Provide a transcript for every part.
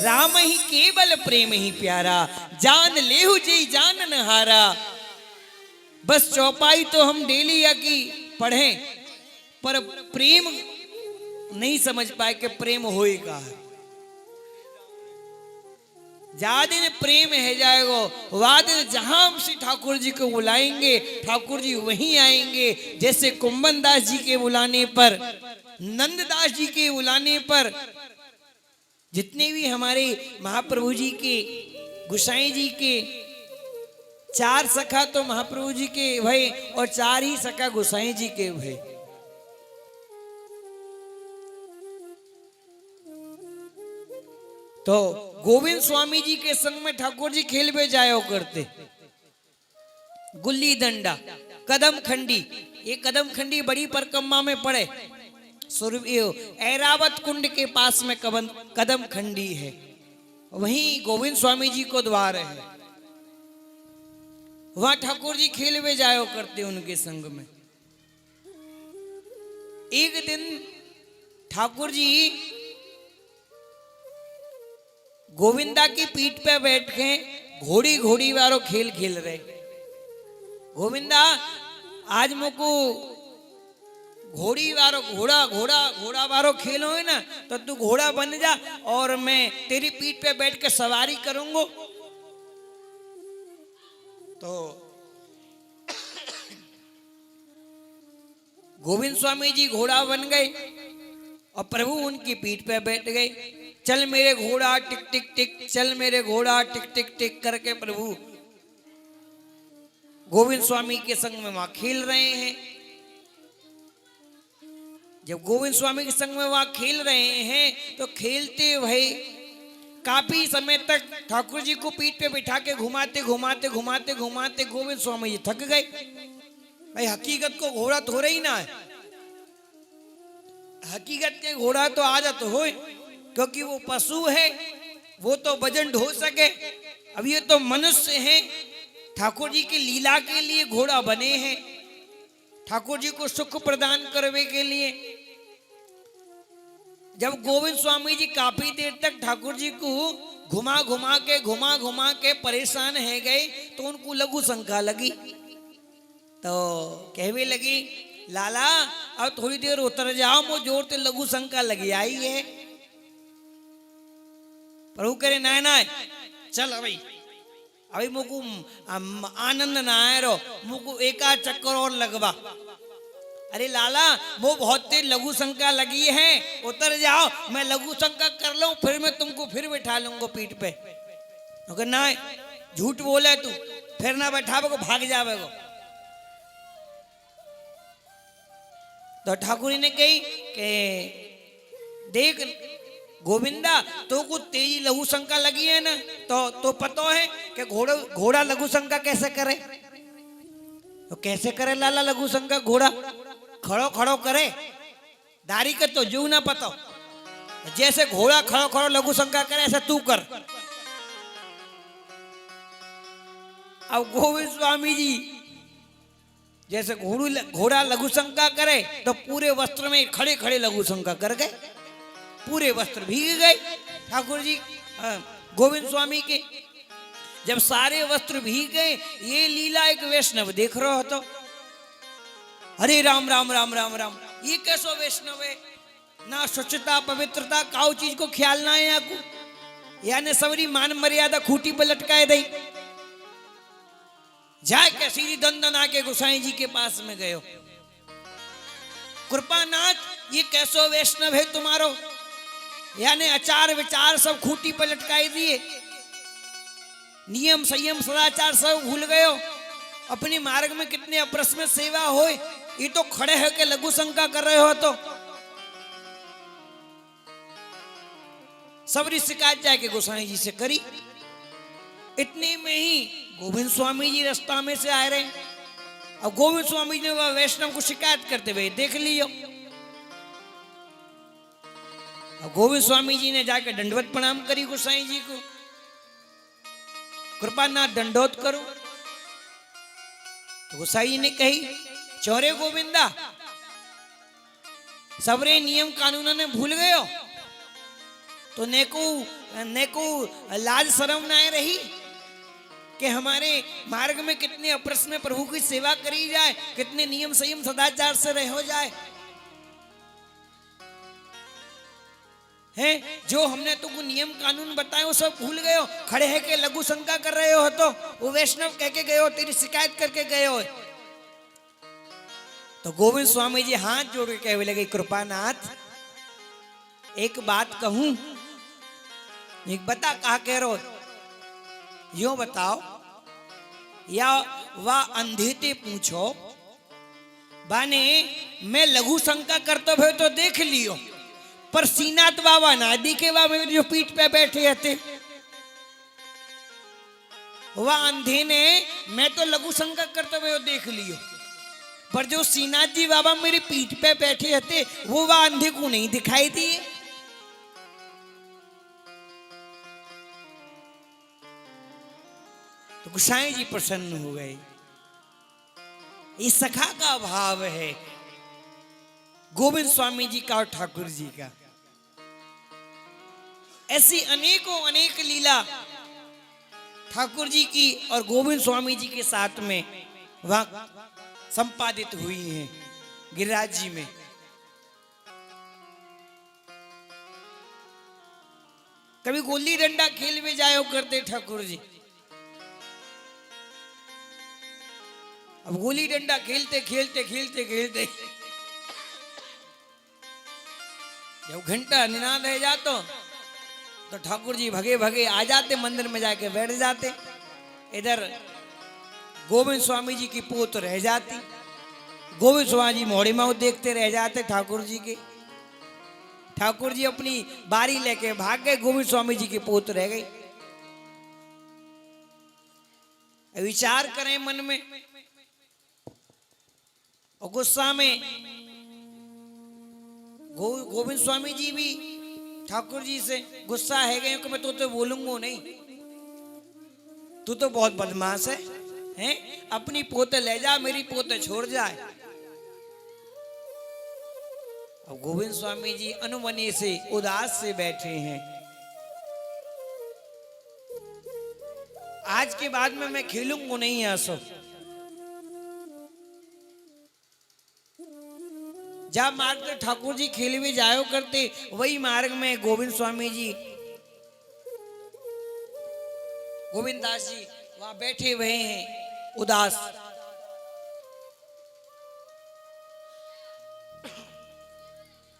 राम ही केवल प्रेम ही प्यारा, जान लेहु जी जान न हारा। बस चौपाई तो हम डेली या की पढ़ें, पर प्रेम नहीं समझ पाए कि प्रेम होएगा। दिन प्रेम है जाएगो, वादिन जहां हम श्री ठाकुर जी को बुलाएंगे ठाकुर जी वहीं आएंगे। जैसे कुंभन दास जी के बुलाने पर, नंददास जी के बुलाने पर, जितने भी हमारे महाप्रभु जी के, गुसाई जी के 4 सखा तो महाप्रभु जी के भय और 4 ही सखा गुसाई जी के भय। तो गोविंद स्वामी जी के संग में ठाकुर जी खेल में जाया करते। गुल्ली डंडा, कदम खंडी, ये कदम खंडी बड़ी परिक्रमा में पड़े, ऐरावत कुंड के पास में कदम खंडी है, वहीं गोविंद स्वामी जी को द्वार है। वहां ठाकुर जी खेल में जाया करते उनके संग में। एक दिन ठाकुर जी गोविंदा की पीठ पे बैठ के घोड़ी घोड़ी वारो खेल खेल रहे। गोविंदा आज मुको घोड़ी वारो घोड़ा वारो खेलो है ना, तो तू घोड़ा बन जा और मैं तेरी पीठ पे बैठ के सवारी करूंगा। तो गोविंद स्वामी जी घोड़ा बन गए और प्रभु उनकी पीठ पे बैठ गए। चल मेरे घोड़ा टिक टिक टिक, चल मेरे घोड़ा टिक टिक टिक करके प्रभु गोविंद स्वामी के संग में वहां खेल रहे हैं। जब गोविंद स्वामी के संग में वहां खेल रहे हैं तो खेलते हुए काफी समय तक ठाकुर जी को पीठ पे बिठा के घुमाते घुमाते घुमाते घुमाते गोविंद स्वामी जी थक गए। भाई हकीकत को घोड़ा थोड़ा ही ना है, हकीकत के घोड़ा तो आदत हो, क्योंकि वो पशु है, वो तो वजन ढो सके। अब ये तो मनुष्य है, ठाकुर जी की लीला के लिए घोड़ा बने हैं, ठाकुर जी को सुख प्रदान करने के लिए। जब गोविंद स्वामी जी काफी देर तक ठाकुर जी को घुमा घुमा के परेशान है गए, तो उनको लघु शंका लगी। तो कहवे लगी, लाला अब थोड़ी देर उतर जाओ, मुझे जोर से लघु शंका लगी आई है। प्रभु करे ना ना चल अभी मुझको आनंद ना आए रो, मुझको एका चक्कर और लगवा। अरे लाला वो बहुत तेज लघु शंका लगी है, उतर जाओ, मैं लघु शंका कर लूं, फिर मैं तुमको फिर बैठा लूंगा पीठ पे। अगर ना झूठ बोले तू, फिर ना बैठावे को भाग जावेगो। तो ठाकुर जी ने कही कि देख गोविंदा, तो को तेजी लघु शंका लगी है ना, तो पता है कि घोड़ा लघु शंका कैसे करे। तो कैसे करे लाला लघु शंका? घोड़ा खड़ो खड़ो करे, दारी के तो जू ना पता, जैसे घोड़ा खड़ो खड़ो लघु शंका करे ऐसा तू कर। अब गोविंद स्वामी जी जैसे घोड़ा लघु शंका करे तो पूरे वस्त्र में खड़े खड़े लघु शंका कर गए, पूरे वस्त्र भीग गए ठाकुर जी गोविंद स्वामी के। जब सारे वस्त्र भीग गए, ये लीला एक वैष्णव देख रहा हो तो अरे राम राम राम राम राम, ये कैसो वैष्णव है, ना स्वच्छता पवित्रता काउ चीज को ख्याल ना है आपको, यानी सबरी मान मर्यादा खूटी पर लटकाए दई। जाए के सीधी दंदना के गोसाई जी के पास में गयो, कृपानाथ ये कैसो वैष्णव है तुम्हारो, यानी आचार विचार सब खूटी पर लटकाई दिए, नियम संयम सदाचार सब भूल गयो, अपनी मार्ग में कितने अप्रसन्न सेवा हो, ये तो खड़े होकर लघु शंका कर रहे हो। तो सबरी शिकायत जाके गोसाई जी से करी। इतने में ही गोविंद स्वामी जी रास्ता में से आ रहे, अब गोविंद स्वामी जी ने वह वैष्णव को शिकायत करते हुए देख लियो। अब गोविंद स्वामी जी ने जाकर दंडवत प्रणाम करी गोसाई जी को, कृपानाथ दंडोत करो। तो गोसाई जी ने कही, चौरे गोविंदा सबरे नियम कानून ने भूल गयो, तो नेको लाज शर्म ना रही कि हमारे मार्ग में कितने अप्रस में प्रभु की सेवा करी जाए, कितने नियम संयम सदाचार से रहो जाए हैं। जो हमने तुमको नियम कानून बताए वो सब भूल गए हो, खड़े है के लघु शंका कर रहे हो, तो वो वैष्णव कह के गए हो, तेरी शिकायत करके गए हो। तो गोविंद स्वामी जी हाथ जोड़ के कहने लगे, कृपानाथ एक बात कहूं, एक बता कहा कह रहे हो, यो बताओ, या वह अंधे ते पूछो बाने मैं लघु शंका करते हुए तो देख लियो, पर सीनाथ बाबा ना दिखे, वह मेरी जो पीठ पे बैठे थे वह अंधे ने मैं तो लघु शंका करते हुए देख लियो, पर जो सीनाथ जी बाबा मेरी पीठ पे बैठे थे वो वह अंधे को नहीं दिखाई दिए। तो गोसाई जी प्रसन्न हो गए। ये सखा का भाव है गोविंद स्वामी जी का और ठाकुर जी का। ऐसी अनेकों अनेक लीला ठाकुर जी की और गोविंद स्वामी जी के साथ में वहां संपादित हुई हैं गिरिराज जी में। कभी गोली डंडा खेल में जाया करते ठाकुर जी। अब गोली डंडा खेलते खेलते खेलते खेलते जब घंटा निनाद रह जातो तो ठाकुर जी भगे भगे आ जाते, मंदिर में जाके बैठ जाते। इधर गोविंद स्वामी जी की पोत रह जाती, गोविंद स्वामी जी मोड़ी में देखते रह जाते ठाकुर जी के। ठाकुर जी अपनी बारी लेके भाग गए, गोविंद स्वामी जी की पोत रह गई। विचार करें मन में, और गुस्सा में गोविंद स्वामी जी भी ठाकुर जी से गुस्सा है गए कि मैं तो बोलूंगा नहीं, तू तो बहुत बदमाश है, हैं? अपनी पोते ले जा, मेरी पोते छोड़ जाए। अब गोविंद स्वामी जी अनुमनी से उदास से बैठे हैं। आज के बाद में मैं खेलूंगा नहीं आसो। जब मार्ग में ठाकुर जी खेल में जायो करते वही मार्ग में गोविंद स्वामी जी, गोविंद दास जी वहां बैठे हुए हैं उदास।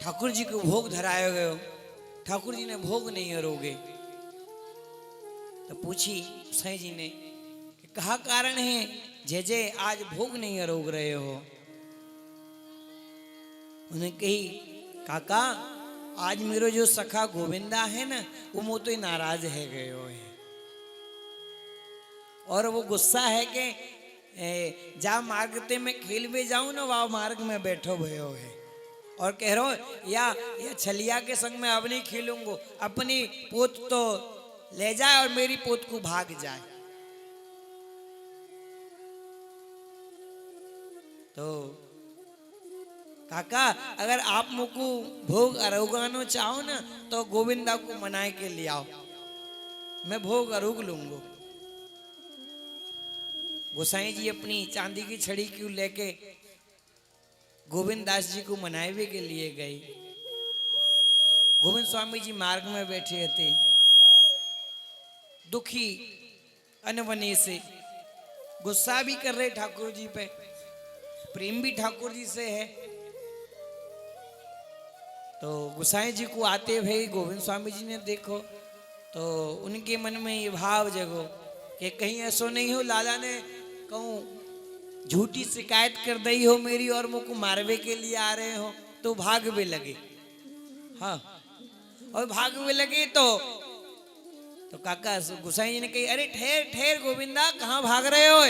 ठाकुर जी को भोग धराया गयो, ठाकुर जी ने भोग नहीं अरोगे। तो पूछी साईं जी ने कि कहा कारण है जय जय आज भोग नहीं अरोग रहे हो। उन्हें कही काका आज मेरो जो सखा गोविंदा है ना वो मुझ तो नाराज है गयो है, और वो गुस्सा है कि जा मार्ग ते मैं खेल में जाऊं ना वह मार्ग में बैठो भयो है, और कह रहा हो या छलिया के संग में अब नहीं खेलूंगो, अपनी पोत तो ले जाए और मेरी पोत को भाग जाए। तो काका अगर आप मुझको भोग अरोगानो चाहो ना तो गोविंदा को मनाए के ले आओ, मैं भोग अरोग लूंगो। गोसाई जी अपनी चांदी की छड़ी क्यों लेके गोविंद दास जी को मनावे के लिए गए। गोविंद स्वामी जी मार्ग में बैठे थे, दुखी अनबने से, गुस्सा भी कर रहे ठाकुर जी पे, प्रेम भी ठाकुर जी से है। तो गोसाई जी को आते हुए गोविंद स्वामी जी ने देखो तो उनके मन में ये भाव जगो कि कहीं ऐसा नहीं हो लाला ने कहूँ झूठी शिकायत कर दी हो मेरी और मुझको मारवे के लिए आ रहे हो, तो भाग भी लगे। हाँ, और भाग भी लगे तो काका गोसाई जी ने कही अरे ठहर ठहर गोविंदा कहाँ भाग रहे हो,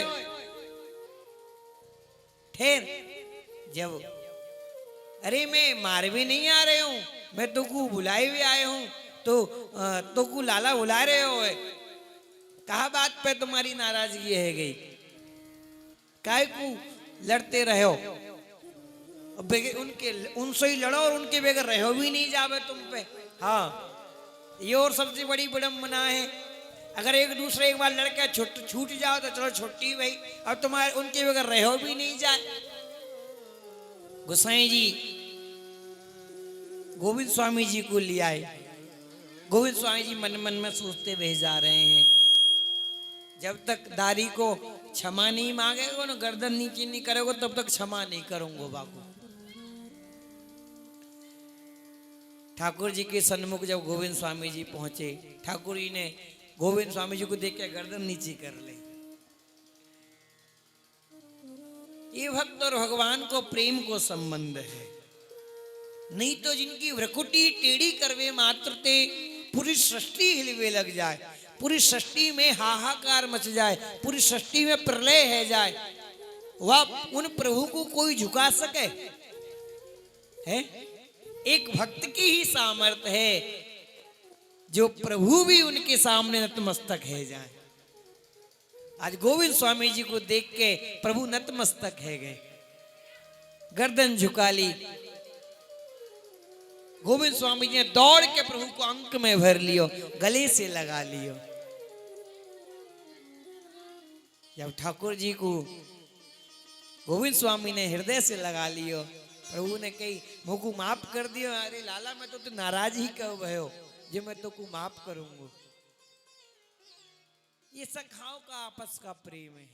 ठहर। जब अरे मैं मार भी नहीं आ रहे हूं, मैं तो को बुलाए भी आए हूं, तो को लाला बुला रहे हो, कहा बात पे तुम्हारी नाराजगी है गई, काय को लड़ते रहो, उनके उनसे ही लड़ो और उनके बगैर रहो भी नहीं जावे तुम पे। हाँ, ये और सबसे बड़ी विडंबना है। अगर एक दूसरे एक बार लड़के छूट जाओ तो चलो छुट्टी भाई, अब तुम्हारे उनके बगैर रहो भी नहीं जाए। गोसाई जी गोविंद स्वामी जी को ले आए। गोविंद स्वामी जी मन मन में सोचते हुए जा रहे हैं, जब तक दारी को क्षमा नहीं मांगेगो ना, गर्दन नीचे नहीं करोगे, तब तक क्षमा नहीं करूंगा बाबू। ठाकुर जी के सन्मुख जब गोविंद स्वामी जी पहुंचे, ठाकुर जी ने गोविंद स्वामी जी को देख के गर्दन नीचे कर ले। ये भक्त और भगवान को प्रेम को संबंध है, नहीं तो जिनकी भ्रकुटी टेढ़ी करवे मात्र ते पूरी सृष्टि हिलवे लग जाए, पूरी सृष्टि में हाहाकार मच जाए, पूरी सृष्टि में प्रलय है जाए, वह उन प्रभु को कोई झुका सके है? एक भक्त की ही सामर्थ्य है जो प्रभु भी उनके सामने नतमस्तक है जाए। आज गोविंद स्वामी जी को देख के प्रभु नतमस्तक है गए, गर्दन झुका ली। गोविंद स्वामी जी ने दौड़ के प्रभु को अंक में भर लियो, गले से लगा लियो। जब ठाकुर जी को गोविंद स्वामी ने हृदय से लगा लियो, प्रभु ने कही मुझको माफ कर दियो। अरे लाला मैं तो नाराज ही कब भयो जो मैं तो को माफ करूंगा। ये सखाओं का आपस का प्रेम है।